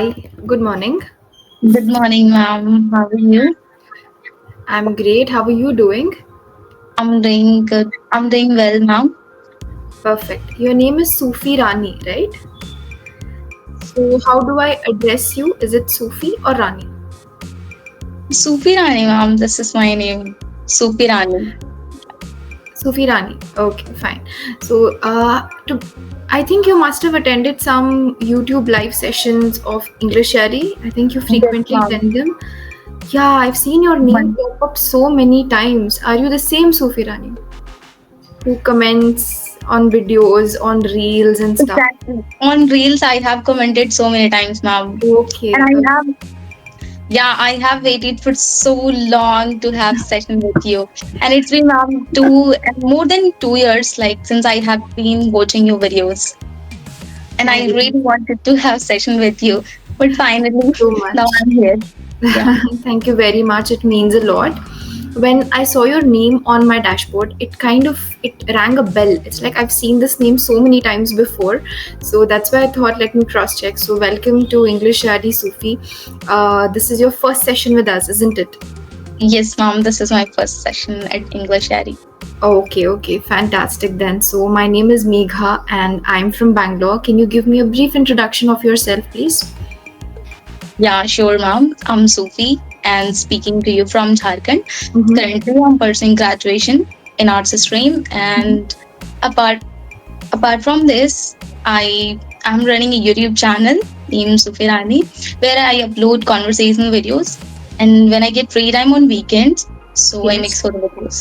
Good morning. Good morning, ma'am. How are you? I'm great. How are you doing? I'm doing good. I'm doing well, ma'am. Perfect. Your name is Sufi Rani, right? So, how do I address you? Is it Sufi or Rani? Sufi Rani, ma'am. This is my name. Sufi Rani. Sufi Rani. Okay, fine. So, I think you must have attended some YouTube live sessions of English Shari. I think you Yes, frequently ma'am. attend them. Yeah, I've seen your name One- pop up so many times. Are you the same Sufi Rani who comments on videos, on reels and stuff? Exactly. On Reels, I have commented so many times, ma'am. And Okay, I have, yeah, I have waited for so long to have session with you. And it's been, ma'am, more than 2 years, like, since I have been watching your videos. And I thank really you wanted to have session with you. But finally, so now much. I'm here. Yeah. Thank you very much. It means a lot. When I saw your name on my dashboard, it rang a bell. It's like I've seen this name so many times before, so that's why I thought let me cross check. So welcome to English Shadi Sufi. This is your first session with us, isn't it? Yes, ma'am. This is my first session at English Ari. Okay, okay, fantastic then. So my name is Megha and I'm from Bangalore. Can you give me a brief introduction of yourself, please? Yeah, sure, ma'am. I'm Sufi and speaking to you from Jharkhand. Mm-hmm. Currently, I'm pursuing graduation in arts stream, and apart apart from this, I am running a YouTube channel named Sufi Rani, where I upload conversational videos. And when I get free time on weekends, so I make Yes. solo videos.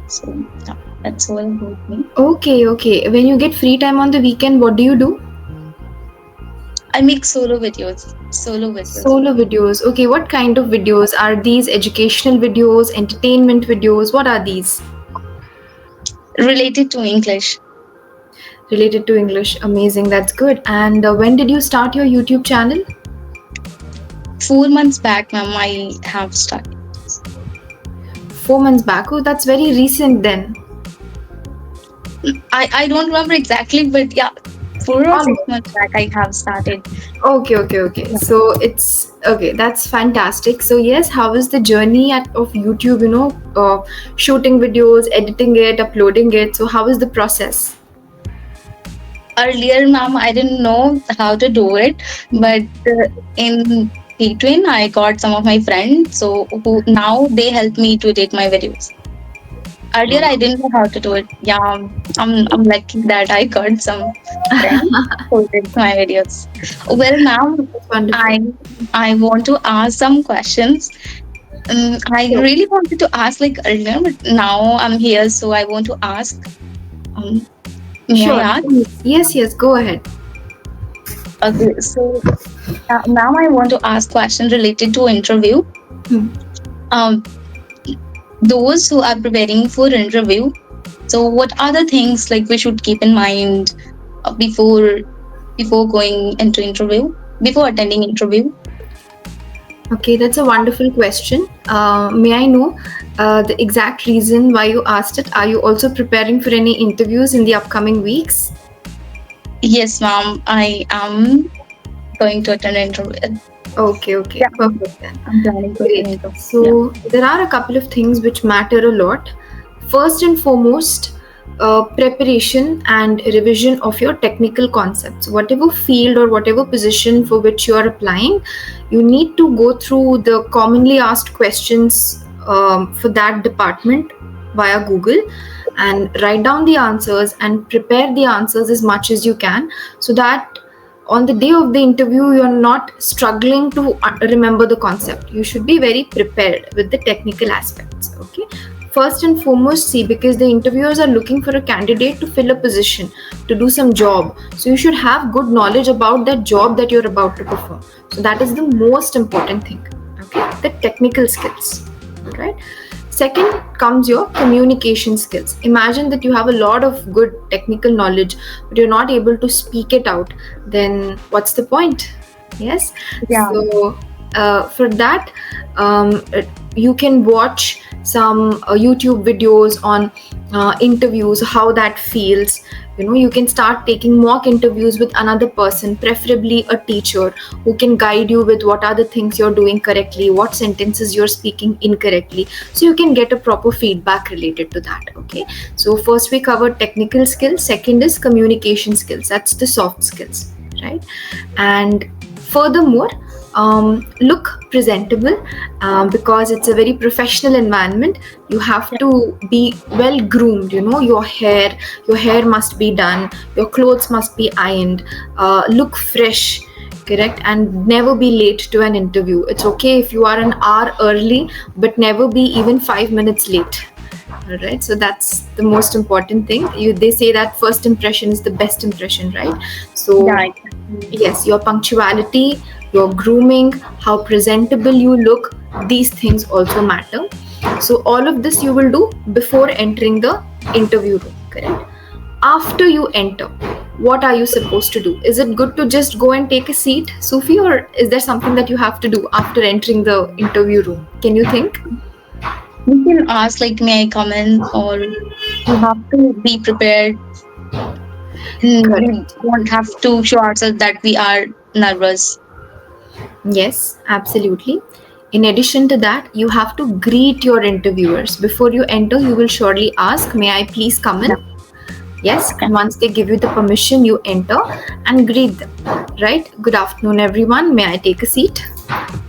So yeah, that's all about me. Okay, okay. When you get free time on the weekend, what do you do? I make solo videos. Solo videos. Solo videos. Okay, what kind of videos? Are these educational videos, entertainment videos? What are these? Related to English. Related to English. Amazing, that's good. And when did you start your YouTube channel? 4 months back, ma'am, I have started. 4 months back. Oh, that's very recent then. I don't remember exactly, but yeah, 4 or 6 months Almost. back I have started. Okay, okay, okay. Yeah. So it's okay. That's fantastic. So yes, how is the journey of YouTube? Shooting videos, editing it, uploading it. So how is the process? Earlier, ma'am, I didn't know how to do it, but in between, I got some of my friends, so who now they help me to edit my videos. Earlier, I didn't know how to do it. Yeah, I'm lucky that I got some friends who did my videos. Well, ma'am, That's wonderful. I I want to ask some questions. I Sure. really wanted to ask like earlier, but now I'm here, so I want to ask. Um, may I Sure. ask? Yes, yes. Go ahead. Okay, so now I want to ask question related to interview. Hmm. Um, those who are preparing for interview. So, what are the things like we should keep in mind before going into interview, before attending interview? Okay, that's a wonderful question. May I know the exact reason why you asked it? Are you also preparing for any interviews in the upcoming weeks? Yes, ma'am. I am going to attend interview. Okay, okay, Yeah, perfect then. I'm planning to attend Great. interview. Yeah. So, there are a couple of things which matter a lot. First and foremost, preparation and revision of your technical concepts. Whatever field or whatever position for which you are applying, you need to go through the commonly asked questions for that department via Google and write down the answers and prepare the answers as much as you can so that on the day of the interview you're not struggling to remember the concept. You should be very prepared with the technical aspects. Okay, first and foremost, see, because the interviewers are looking for a candidate to fill a position, to do some job, so you should have good knowledge about that job that you're about to perform. So that is the most important thing. Okay, the technical skills. Right. Second comes your communication skills. Imagine that you have a lot of good technical knowledge, but you're not able to speak it out. Then what's the point? Yes. Yeah. So for that, you can watch some YouTube videos on interviews, how that feels. You can start taking mock interviews with another person, preferably a teacher, who can guide you with what are the things you're doing correctly, what sentences you're speaking incorrectly, so you can get a proper feedback related to that. Okay, so first we covered technical skills, second is communication skills, that's the soft skills, right? And furthermore, look presentable, because it's a very professional environment. You have to be well groomed. Your hair must be done, your clothes must be ironed, look fresh, correct? And never be late to an interview. It's okay if you are an hour early, but never be even 5 minutes late. All right, so that's the most important thing. They say that first impression is the best impression, right? So Yeah. yes, your punctuality, your grooming, how presentable you look, these things also matter. So all of this you will do before entering the interview room, correct? After you enter, what are you supposed to do? Is it good to just go and take a seat, Sufi, or is there something that you have to do after entering the interview room? Can you think? You can ask like, may I come in, or you have to be prepared. We don't have to show ourselves that we are nervous. Yes, absolutely. In addition to that, you have to greet your interviewers. Before you enter, you will surely ask, may I please come in? Yes, and once they give you the permission, you enter and greet them, right? Good afternoon, everyone. May I take a seat?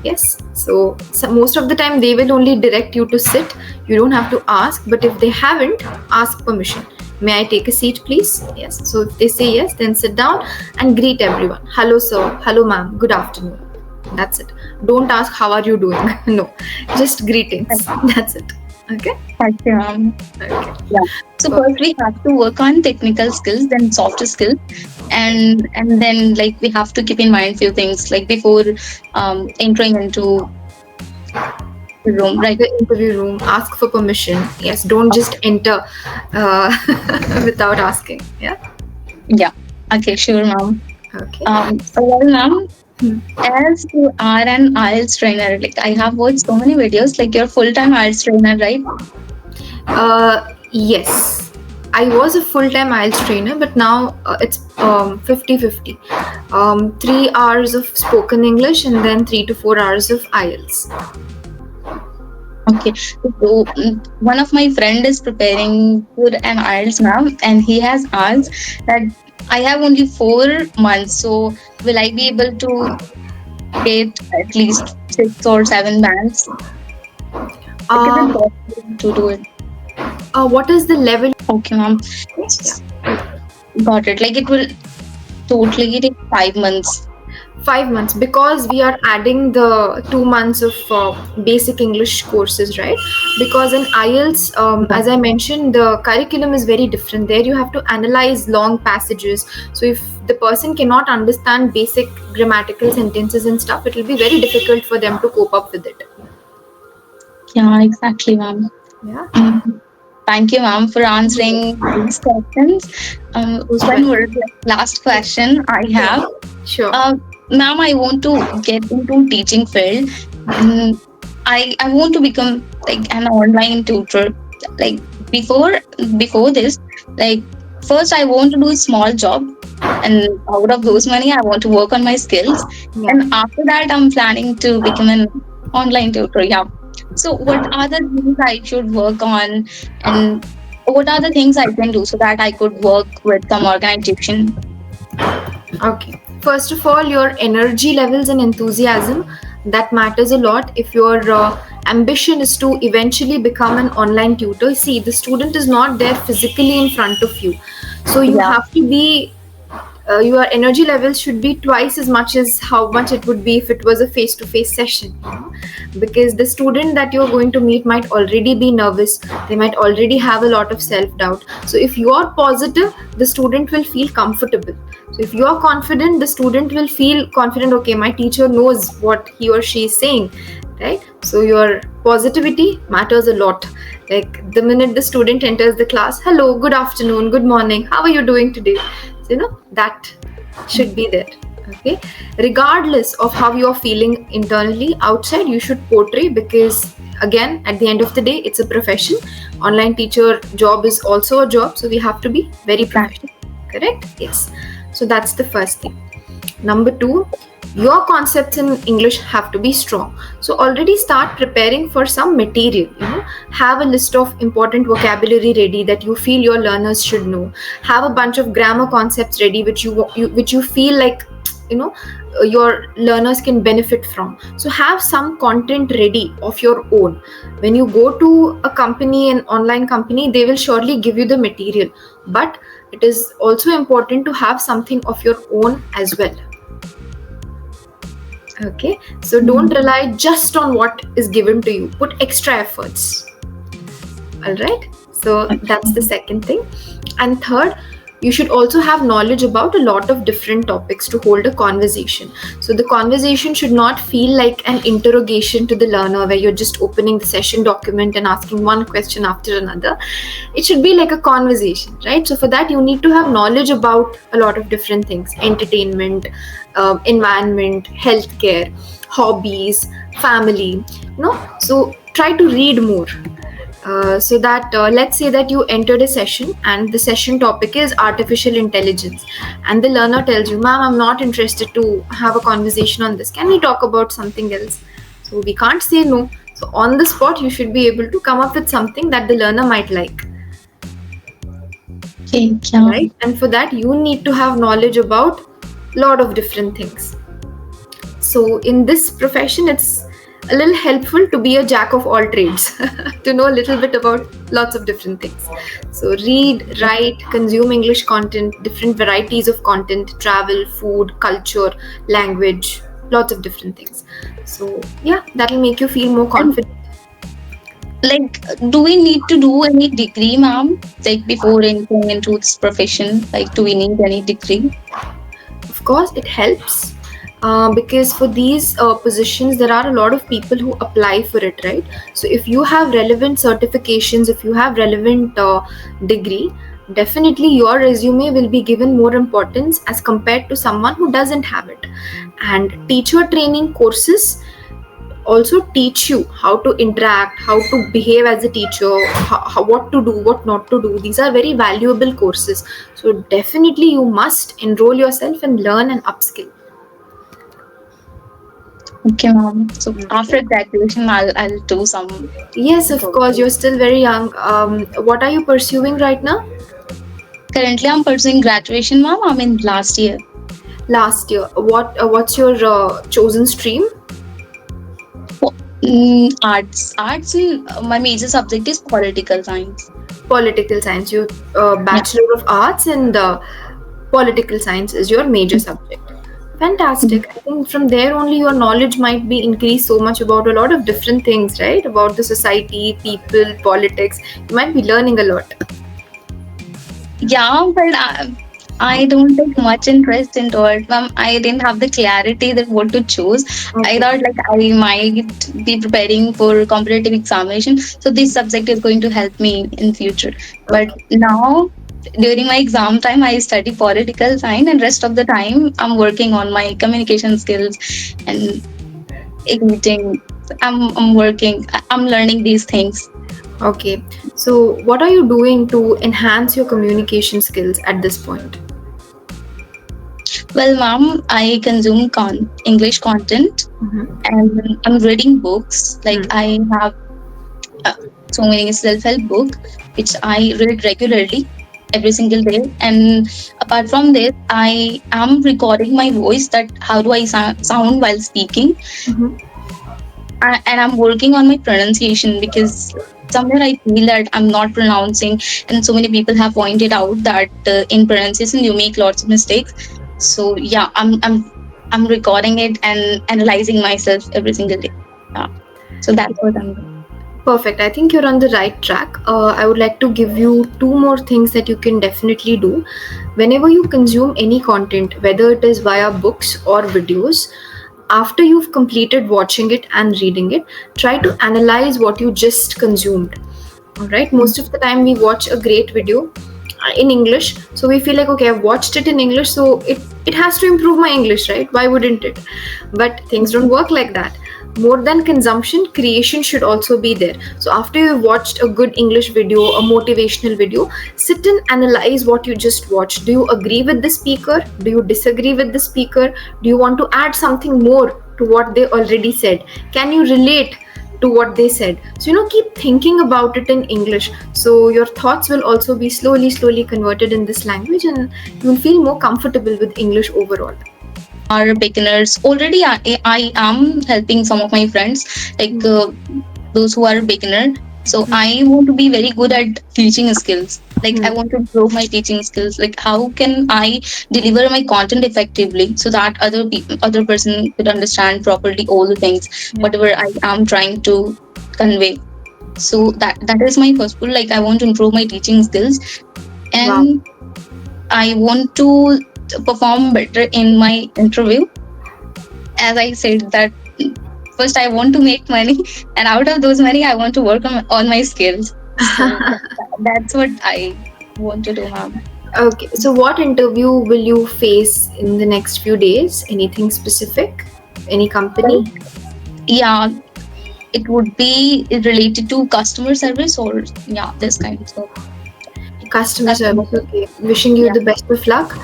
Yes. So most of the time, they will only direct you to sit. You don't have to ask, but if they haven't, ask permission. May I take a seat, please? Yes. So if they say yes, then sit down and greet everyone. Hello, sir. Hello, ma'am. Good afternoon. That's it. Don't ask how are you doing. No, just greetings. That's it. Okay. Thank you, ma'am. Okay. Yeah. So first we have to work on technical skills, then soft skills, and then like we have to keep in mind few things like before entering into the room, right? The interview room, ask for permission. Yes, don't just enter without asking. Yeah. Yeah. Okay, sure, ma'am. Okay. Well, ma'am, as you are an IELTS trainer, like I have watched so many videos, like you're full-time IELTS trainer, right? Yes, I was a full-time IELTS trainer, but now it's 50-50. 3 hours of spoken English and then 3 to 4 hours of IELTS. Okay. So one of my friend is preparing for an IELTS now, and he has asked that I have only 4 months, so will I be able to get at least 6 or 7 bands? Is it possible to do it? What is the level? Okay, ma'am. Got it. Like it will totally take 5 months. 5 months, because we are adding the 2 months of basic English courses, right? Because in IELTS, as I mentioned, the curriculum is very different. There you have to analyze long passages. So if the person cannot understand basic grammatical sentences and stuff, it will be very difficult for them to cope up with it. Yeah, exactly, ma'am. Yeah. Thank you, ma'am, for answering these questions. One more last question I have. Sure. Ma'am, I want to get into teaching field. I want to become like an online tutor. Like before this, like first I want to do a small job, and out of those money I want to work on my skills. Yeah. And after that I'm planning to become an online tutor. Yeah. So what are the things I should work on, and what are the things I can do so that I could work with some organization? Okay. First of all, your energy levels and enthusiasm, that matters a lot. If your ambition is to eventually become an online tutor, see, the student is not there physically in front of you. So you have to be, your energy levels should be twice as much as how much it would be if it was a face-to-face session. Because the student that you're going to meet might already be nervous. They might already have a lot of self-doubt. So if you are positive, the student will feel comfortable. So if you are confident, the student will feel confident. Okay, my teacher knows what he or she is saying, right? So your positivity matters a lot. Like the minute the student enters the class, hello, good afternoon, good morning, how are you doing today? So, that should be there. Okay, regardless of how you're feeling internally, outside you should portray, because again, at the end of the day, it's a profession. Online teacher job is also a job, so we have to be very professional. Correct? Yes. So that's the first thing. Number two, your concepts in English have to be strong. So already start preparing for some material. Have a list of important vocabulary ready that you feel your learners should know. Have a bunch of grammar concepts ready which you feel like your learners can benefit from. So have some content ready of your own. When you go to a company, an online company, they will surely give you the material, but it is also important to have something of your own as well. Okay, so don't rely just on what is given to you, put extra efforts. All right, so that's the second thing. And third, you should also have knowledge about a lot of different topics to hold a conversation. So the conversation should not feel like an interrogation to the learner where you're just opening the session document and asking one question after another. It should be like a conversation, right? So for that, you need to have knowledge about a lot of different things: entertainment, environment, healthcare, hobbies, family. So try to read more. So that let's say that you entered a session and the session topic is artificial intelligence, and the learner tells you, "Ma'am, I'm not interested to have a conversation on this. Can we talk about something else?" So we can't say no. So on the spot, you should be able to come up with something that the learner might like. Okay, yeah. Right? And for that, you need to have knowledge about a lot of different things. So in this profession, it's a little helpful to be a jack of all trades, to know a little bit about lots of different things. So read, write, consume English content, different varieties of content, travel, food, culture, language, lots of different things. So yeah, that'll make you feel more confident. Like, do we need to do any degree, ma'am? Like, before entering into this profession, like, do we need any degree? Of course, it helps. Because for these positions, there are a lot of people who apply for it, right? So if you have relevant certifications, if you have relevant degree, definitely your resume will be given more importance as compared to someone who doesn't have it. And teacher training courses also teach you how to interact, how to behave as a teacher, what to do, what not to do. These are very valuable courses. So definitely you must enroll yourself and learn and upskill. Okay, ma'am. So after graduation, I'll do some. Yes, of course. You're still very young. What are you pursuing right now? Currently, I'm pursuing graduation, ma'am. I'm in last year. Last year. What's your chosen stream? Arts. My major subject is political science. Political science. You Bachelor of Arts, and political science is your major subject. Fantastic. I think from there only your knowledge might be increased so much about a lot of different things, right? About the society, people, politics. You might be learning a lot. Yeah, but I don't take much interest into it, ma'am. I didn't have the clarity that what to choose. Okay. I thought like I might be preparing for competitive examination, so this subject is going to help me in future. But now, during my exam time, I study political science, and rest of the time, I'm working on my communication skills and editing. I'm working. I'm learning these things. Okay. So what are you doing to enhance your communication skills at this point? Well, ma'am, I consume English content, and I'm reading books. Like I have so many self-help book which I read regularly every single day. And apart from this, I am recording my voice, that how do I sound while speaking. And I'm working on my pronunciation, because somewhere I feel that I'm not pronouncing, and so many people have pointed out that in pronunciation you make lots of mistakes. So yeah, I'm recording it and analyzing myself every single day. Yeah. So that's what I'm doing. Perfect. I think you're on the right track. I would like to give you 2 more things that you can definitely do. Whenever you consume any content, whether it is via books or videos, after you've completed watching it and reading it, try to analyze what you just consumed. All right. Most of the time we watch a great video in English. So we feel like, okay, I've watched it in English, so it has to improve my English, right? Why wouldn't it? But things don't work like that. More than consumption, creation should also be there. So after you've watched a good English video, a motivational video, sit and analyze what you just watched. Do you agree with the speaker? Do you disagree with the speaker? Do you want to add something more to what they already said? Can you relate to what they said? So keep thinking about it in English, so your thoughts will also be slowly converted in this language, and you will feel more comfortable with English overall. Are beginners already. I am helping some of my friends, like those who are beginner. So I want to be very good at teaching skills. Like I want to improve my teaching skills. Like how can I deliver my content effectively so that other person could understand properly all the things, whatever I am trying to convey. So that is my first goal. Like I want to improve my teaching skills, and I want to perform better in my interview. As I said that first I want to make money, and out of those money I want to work on my skills. So that's what I want to do, ma'am. Okay, so what interview will you face in the next few days? Anything specific? Any company? Yeah, it would be related to customer service, or this kind of Customer service. Okay, wishing you the best of luck.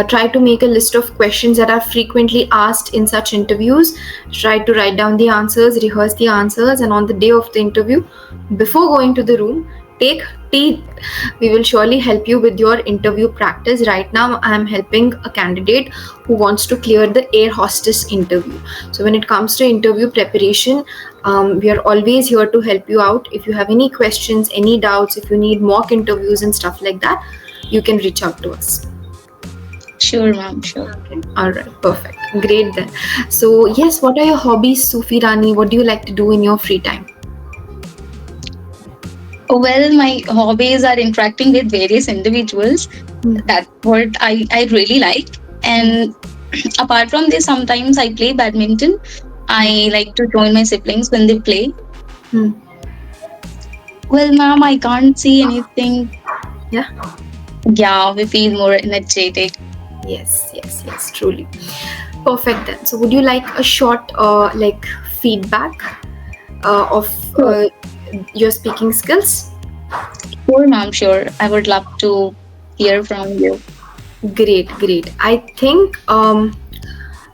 Try to make a list of questions that are frequently asked in such interviews. Try to write down the answers, rehearse the answers, and on the day of the interview, before going to the room, take tea. We will surely help you with your interview practice. Right now, I am helping a candidate who wants to clear the air hostess interview. So when it comes to interview preparation, we are always here to help you out. If you have any questions, any doubts, if you need mock interviews and stuff like that, you can reach out to us. Sure, ma'am. Sure. Okay. All right. Perfect. Great then. So yes, what are your hobbies, Sufi Rani? What do you like to do in your free time? Well, my hobbies are interacting with various individuals. That's what I really like. And apart from this, sometimes I play badminton. I like to join my siblings when they play. Well, ma'am, I can't see anything. Yeah, we feel more energetic. Yes, truly. Perfect then. So would you like a short feedback of your speaking skills? Sure, ma'am, sure. I would love to hear from you. Great. I think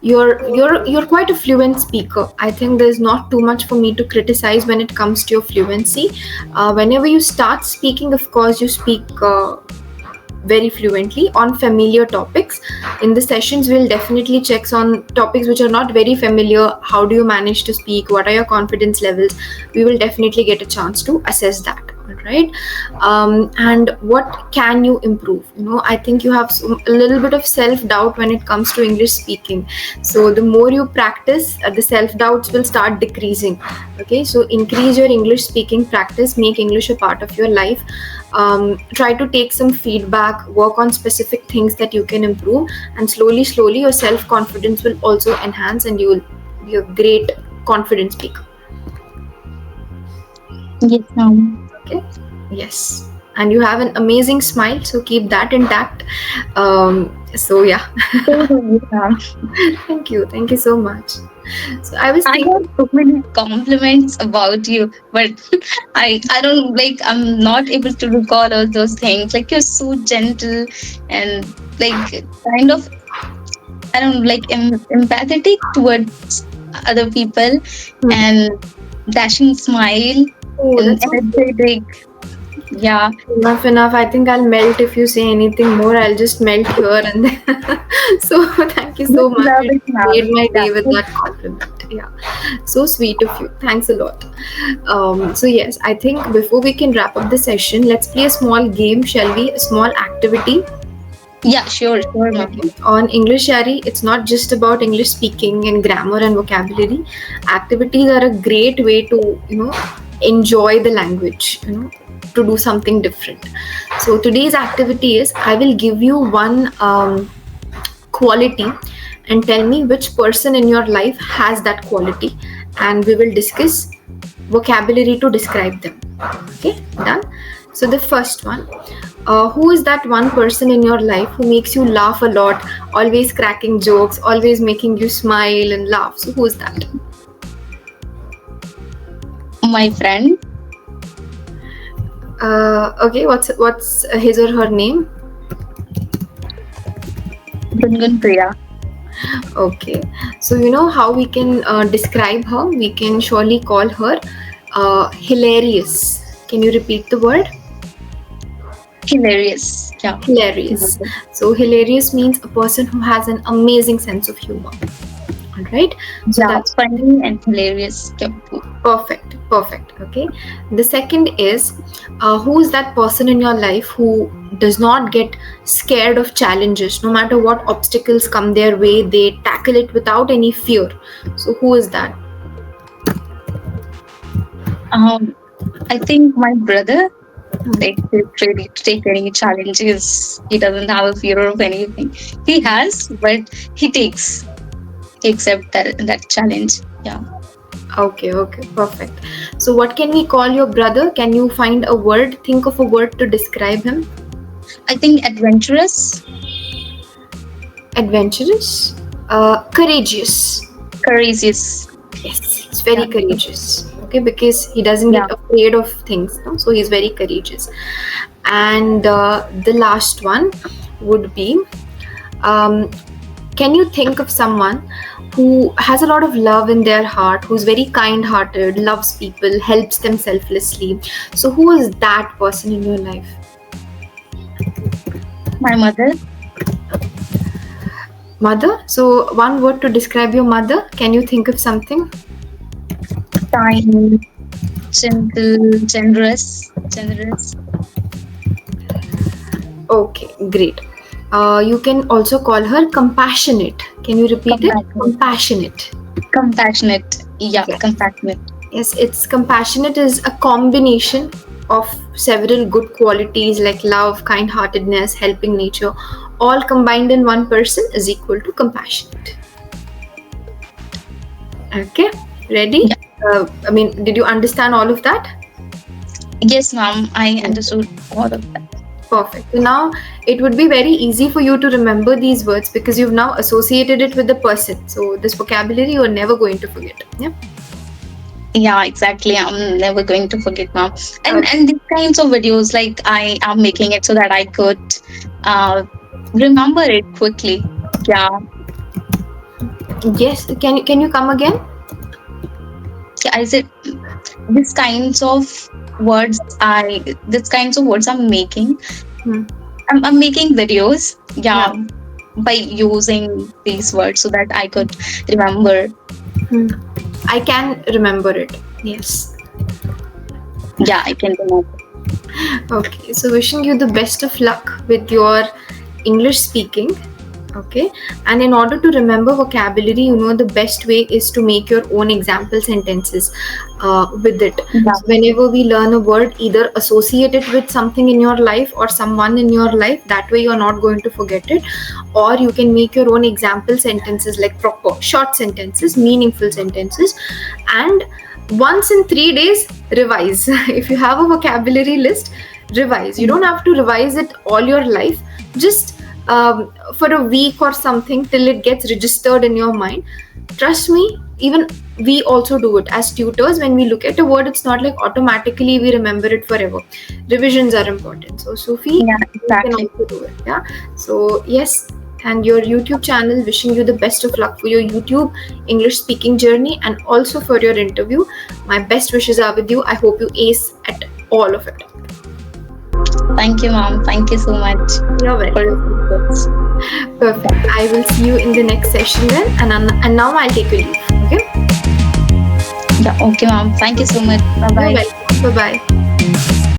you're quite a fluent speaker. I think there's not too much for me to criticize when it comes to your fluency. Whenever you start speaking, of course, you speak very fluently on familiar topics. In the sessions, we'll definitely check on topics which are not very familiar. How do you manage to speak? What are your confidence levels? We will definitely get a chance to assess that. Right? And what can you improve? I think you have a little bit of self-doubt when it comes to English speaking. So the more you practice, the self-doubts will start decreasing. Okay, so increase your English speaking practice, make English a part of your life. Try to take some feedback, work on specific things that you can improve, and slowly your self-confidence will also enhance, and you will be a great confident speaker. Yes, ma'am. Okay. Yes, and you have an amazing smile, so keep that intact. So yeah. Thank you so much. So I was thinking, I have so many compliments about you, but I don't like. I'm not able to recall all those things. Like you're so gentle and like kind of, I don't like empathetic towards other people, and dashing smile. And energetic. Yeah. Enough. I think I'll melt if you say anything more. I'll just melt here and there. So thank you so much. You made my day with that compliment. Yeah. So sweet of you. Thanks a lot. So yes, I think before we can wrap up the session, let's play a small game, shall we? A small activity. Yeah, sure. On English Yari, it's not just about English speaking and grammar and vocabulary. Activities are a great way to, enjoy the language, to do something different. So today's activity is, I will give you one quality and tell me which person in your life has that quality, and we will discuss vocabulary to describe them. Okay, done? So the first one, who is that one person in your life who makes you laugh a lot, always cracking jokes, always making you smile and laugh? So who is that? My friend. Okay, what's his or her name? Gungun Priya. Okay, so you know how we can describe her? We can surely call her hilarious. Can you repeat the word? Hilarious. Yeah. Hilarious. So hilarious means a person who has an amazing sense of humor. All right. So Yeah, that's funny and hilarious. Yeah. perfect. Perfect. Okay. The second is, who is that person in your life who does not get scared of challenges? No matter what obstacles come their way, they tackle it without any fear. So who is that? I think my brother, like, he's ready to take any challenges. He doesn't have a fear of anything. He has, but he accept that challenge. Yeah. Okay, okay, perfect. So, what can we call your brother? Can you find a word? Think of a word to describe him. I think adventurous, Adventurous, courageous. courageous. Yes, he's very Yeah. courageous. Okay, because he doesn't Yeah. get afraid of things, no? So he's very courageous. And the last one would be, um, can you think of someone who has a lot of love in their heart, who's very kind-hearted, loves people, helps them selflessly? So who is that person in your life? My mother, Mother. So one word to describe your mother. Can you think of something? kind, gentle, generous. Okay, great. You can also call her compassionate. Can you repeat it? Compassionate. Compassionate. Yeah, Yeah. compassionate. Yes, it's compassionate is a combination of several good qualities like love, kind-heartedness, helping nature, all combined in one person is equal to compassionate. Okay, ready? Yeah. I mean, did you understand all of that? Yes, ma'am. I understood all of that. Perfect. So now it would be very easy for you to remember these words because you've now associated it with the person. So this vocabulary you're never going to forget. Yeah. Yeah, exactly. I'm never going to forget, ma'am. And these kinds of videos, like, I am making it so that I could uh, remember it quickly. Yeah. Yes. Can you come again? Yeah, I said these kinds of words I'm making. Hmm. I'm making videos. Yeah. By using these words so that I could remember. I can remember it. Yes. Yeah, I can remember. Okay. So wishing you the best of luck with your English speaking. Okay. And in order to remember vocabulary, you know, the best way is to make your own example sentences with it. Yeah. So whenever we learn a word, either associate it with something in your life or someone in your life. That way you're not going to forget it. Or you can make your own example sentences, like proper short sentences, meaningful sentences. And once in 3 days, revise. If you have a vocabulary list, revise. You don't have to revise it all your life. Just for a week or something till it gets registered in your mind. Trust me, even we also do it as tutors. When we look at a word, it's not like automatically we remember it forever. Revisions are important. So Sufi, Yeah, you can exactly. also do it. Yeah. So yes, and your YouTube channel, wishing you the best of luck for your YouTube English speaking journey and also for your interview. My best wishes are with you. I hope you ace at all of it. Thank you, ma'am. Thank you so much You're for welcome. your tips. Perfect. I will see you in the next session then. And now I'll take a leave. Okay? Yeah, okay, ma'am. Thank you so much. Bye You're bye. welcome. Bye bye.